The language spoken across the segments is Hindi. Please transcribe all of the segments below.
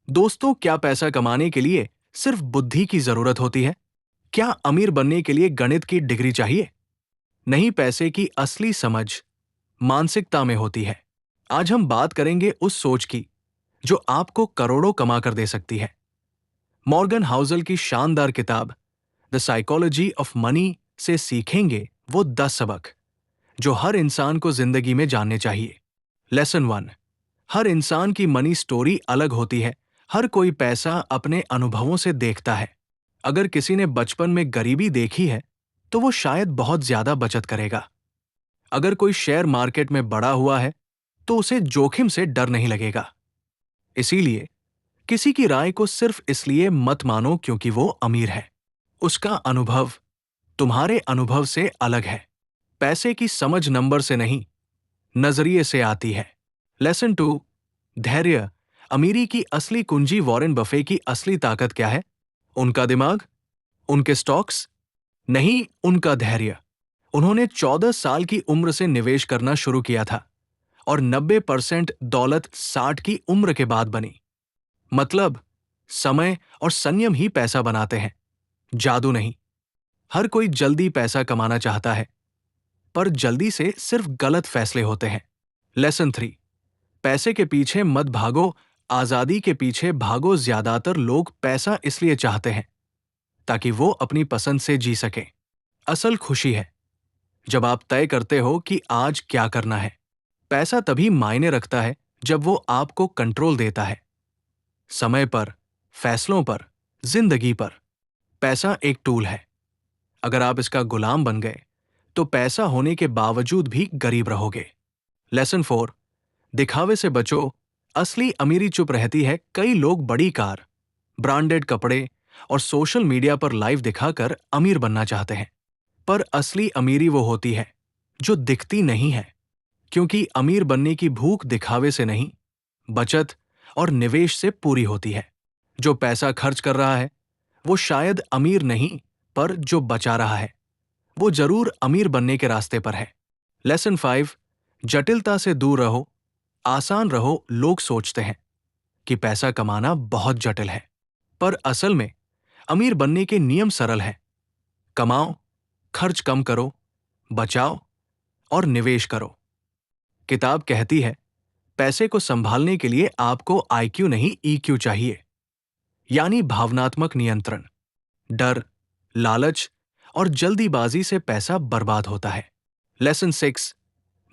दोस्तों, क्या पैसा कमाने के लिए सिर्फ बुद्धि की जरूरत होती है? क्या अमीर बनने के लिए गणित की डिग्री चाहिए? नहीं, पैसे की असली समझ मानसिकता में होती है। आज हम बात करेंगे उस सोच की जो आपको करोड़ों कमा कर दे सकती है। मॉर्गन हाउसल की शानदार किताब द साइकोलॉजी ऑफ मनी से सीखेंगे वो 10 सबक जो हर इंसान को जिंदगी में जानने चाहिए। लेसन 1। हर इंसान की मनी स्टोरी अलग होती है। हर कोई पैसा अपने अनुभवों से देखता है। अगर किसी ने बचपन में गरीबी देखी है तो वो शायद बहुत ज्यादा बचत करेगा। अगर कोई शेयर मार्केट में बड़ा हुआ है तो उसे जोखिम से डर नहीं लगेगा। इसीलिए किसी की राय को सिर्फ इसलिए मत मानो क्योंकि वो अमीर है। उसका अनुभव तुम्हारे अनुभव से अलग है। पैसे की समझ नंबर से नहीं, नजरिए से आती है। लेसन 2। धैर्य। अमीरी की असली कुंजी। वॉरेन बफे की असली ताकत क्या है? उनका दिमाग? उनके स्टॉक्स? नहीं, उनका धैर्य। उन्होंने 14 साल की उम्र से निवेश करना शुरू किया था और 90% दौलत 60 की उम्र के बाद बनी। मतलब, समय और संयम ही पैसा बनाते हैं, जादू नहीं। हर कोई जल्दी पैसा कमाना चाहता है, पर जल्दी से सिर्फ गलत फैसले होते हैं। लेसन 3। पैसे के पीछे मत भागो, आजादी के पीछे भागो। ज्यादातर लोग पैसा इसलिए चाहते हैं ताकि वो अपनी पसंद से जी सकें। असल खुशी है जब आप तय करते हो कि आज क्या करना है। पैसा तभी मायने रखता है जब वो आपको कंट्रोल देता है, समय पर, फैसलों पर, जिंदगी पर। पैसा एक टूल है। अगर आप इसका गुलाम बन गए तो पैसा होने के बावजूद भी गरीब रहोगे। लेसन 4। दिखावे से बचो। असली अमीरी चुप रहती है। कई लोग बड़ी कार, ब्रांडेड कपड़े और सोशल मीडिया पर लाइव दिखाकर अमीर बनना चाहते हैं, पर असली अमीरी वो होती है जो दिखती नहीं है, क्योंकि अमीर बनने की भूख दिखावे से नहीं, बचत और निवेश से पूरी होती है। जो पैसा खर्च कर रहा है वो शायद अमीर नहीं, पर जो बचा रहा है वो जरूर अमीर बनने के रास्ते पर है। लेसन 5। जटिलता से दूर रहो, आसान रहो। लोग सोचते हैं कि पैसा कमाना बहुत जटिल है, पर असल में अमीर बनने के नियम सरल हैं। कमाओ, खर्च कम करो, बचाओ और निवेश करो। किताब कहती है पैसे को संभालने के लिए आपको आईक्यू नहीं, ईक्यू चाहिए, यानी भावनात्मक नियंत्रण। डर, लालच और जल्दीबाजी से पैसा बर्बाद होता है। लेसन 6।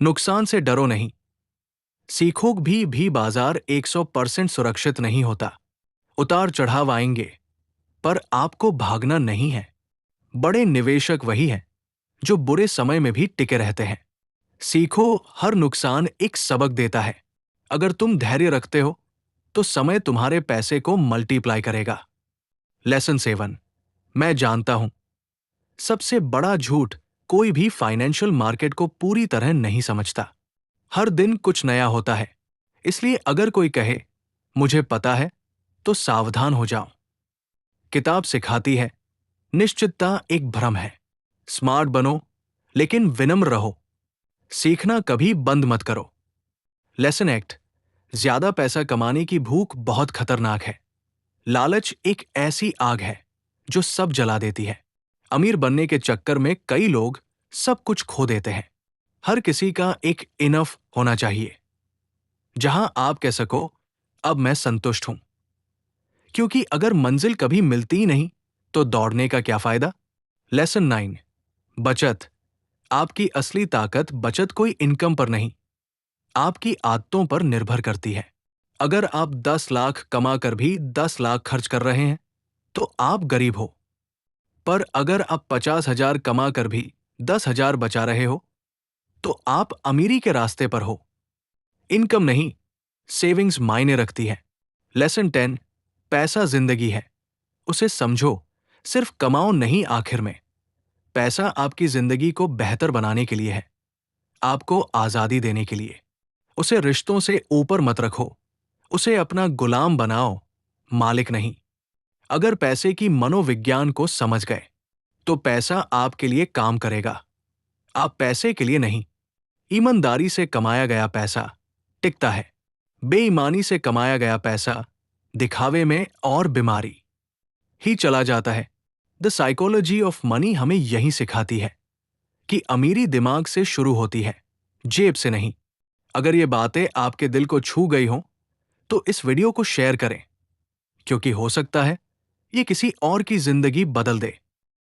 नुकसान से डरो नहीं। सीखो भी बाजार 100% सुरक्षित नहीं होता। उतार चढ़ाव आएंगे, पर आपको भागना नहीं है। बड़े निवेशक वही हैं जो बुरे समय में भी टिके रहते हैं। सीखो, हर नुकसान एक सबक देता है। अगर तुम धैर्य रखते हो तो समय तुम्हारे पैसे को मल्टीप्लाई करेगा। लेसन 7। मैं जानता हूं, सबसे बड़ा झूठ, कोई भी फाइनेंशियल मार्केट को पूरी तरह नहीं समझता। हर दिन कुछ नया होता है, इसलिए अगर कोई कहे मुझे पता है तो सावधान हो जाओ। किताब सिखाती है निश्चितता एक भ्रम है। स्मार्ट बनो, लेकिन विनम्र रहो। सीखना कभी बंद मत करो। लेसन 8। ज्यादा पैसा कमाने की भूख बहुत खतरनाक है। लालच एक ऐसी आग है जो सब जला देती है। अमीर बनने के चक्कर में कई लोग सब कुछ खो देते हैं। हर किसी का एक इनफ होना चाहिए, जहां आप कह सको अब मैं संतुष्ट हूं, क्योंकि अगर मंजिल कभी मिलती ही नहीं तो दौड़ने का क्या फायदा। लेसन 9। बचत। आपकी असली ताकत बचत कोई इनकम पर नहीं, आपकी आदतों पर निर्भर करती है। अगर आप 10 लाख कमा कर भी 10 लाख खर्च कर रहे हैं तो आप गरीब हो, पर अगर आप 50,000 कमा कर भी 10,000 बचा रहे हो तो आप अमीरी के रास्ते पर हो। इनकम नहीं, सेविंग्स मायने रखती है। लेसन 10। पैसा जिंदगी है, उसे समझो, सिर्फ कमाओ नहीं। आखिर में पैसा आपकी जिंदगी को बेहतर बनाने के लिए है, आपको आजादी देने के लिए। उसे रिश्तों से ऊपर मत रखो, उसे अपना गुलाम बनाओ, मालिक नहीं। अगर पैसे की मनोविज्ञान को समझ गए तो पैसा आपके लिए काम करेगा, आप पैसे के लिए नहीं। ईमानदारी से कमाया गया पैसा टिकता है, बेईमानी से कमाया गया पैसा दिखावे में और बीमारी ही चला जाता है। द साइकोलॉजी ऑफ मनी हमें यही सिखाती है कि अमीरी दिमाग से शुरू होती है, जेब से नहीं। अगर ये बातें आपके दिल को छू गई हों, तो इस वीडियो को शेयर करें, क्योंकि हो सकता है ये किसी और की जिंदगी बदल दे।